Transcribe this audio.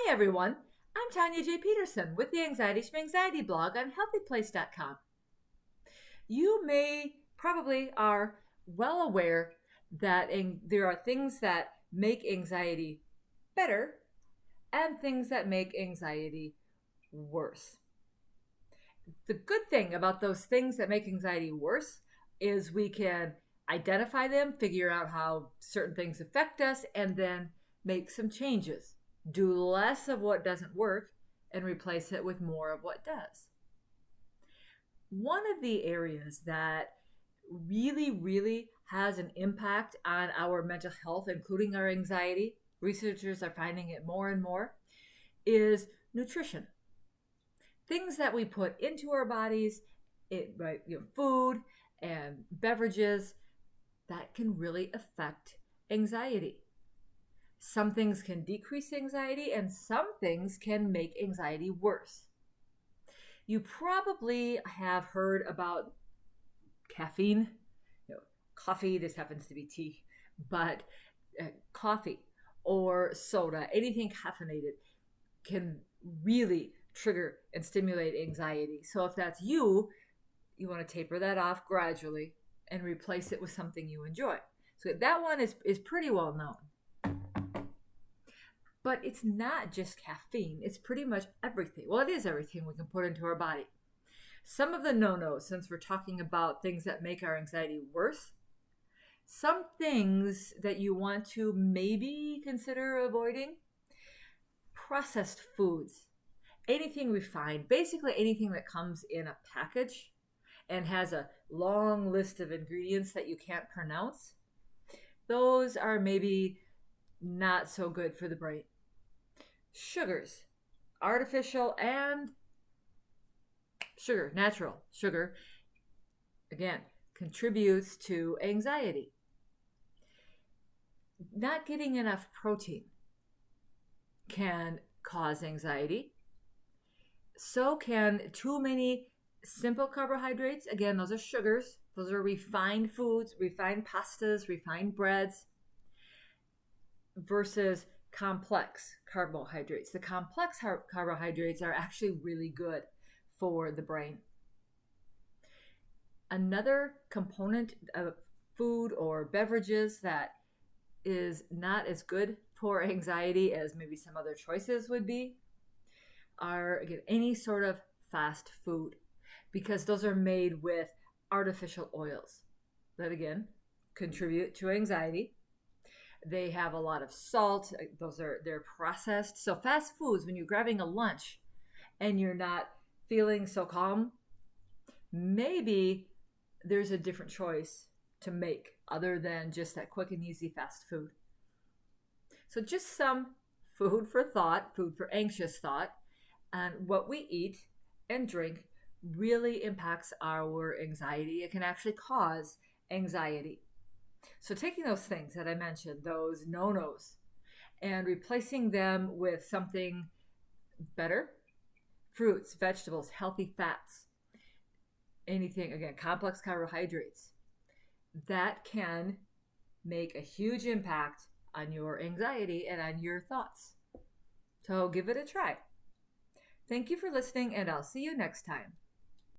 Hi everyone, I'm Tanya J. Peterson with the Anxiety-Schmanxiety Blog on HealthyPlace.com. You probably are well aware that there are things that make anxiety better and things that make anxiety worse. The good thing about those things that make anxiety worse is we can identify them, figure out how certain things affect us, and then make some changes. Do less of what doesn't work and replace it with more of what does. One of the areas that really has an impact on our mental health, including our anxiety, researchers are finding it more and more, is nutrition. Things that we put into our bodies, food and beverages, that can really affect anxiety. Some things can decrease anxiety and some things can make anxiety worse. You probably have heard about caffeine, coffee, this happens to be tea, but coffee or soda, anything caffeinated can really trigger and stimulate anxiety. So if that's you want to taper that off gradually and replace it with something you enjoy. So that one is pretty well known. But it's not just caffeine. It's pretty much everything. Well, it is everything we can put into our body. Some of the no-nos, since we're talking about things that make our anxiety worse, some things that you want to maybe consider avoiding: processed foods, anything refined, basically anything that comes in a package and has a long list of ingredients that you can't pronounce. Those are maybe not so good for the brain. Sugars, artificial and natural sugar, again, contributes to anxiety. Not getting enough protein can cause anxiety. So can too many simple carbohydrates. Again, those are sugars. Those are refined foods, refined pastas, refined breads, versus complex carbohydrates. The complex carbohydrates are actually really good for the brain. Another component of food or beverages that is not as good for anxiety as maybe some other choices would be are, again, any sort of fast food, because those are made with artificial oils that, again, contribute to anxiety. They have a lot of salt. They're processed. So fast foods, when you're grabbing a lunch and you're not feeling so calm, maybe there's a different choice to make other than just that quick and easy fast food. So just some food for thought, food for anxious thought, and what we eat and drink really impacts our anxiety. It can actually cause anxiety. So taking those things that I mentioned, those no-nos, and replacing them with something better: fruits, vegetables, healthy fats, anything, again, complex carbohydrates, that can make a huge impact on your anxiety and on your thoughts. So give it a try. Thank you for listening, and I'll see you next time.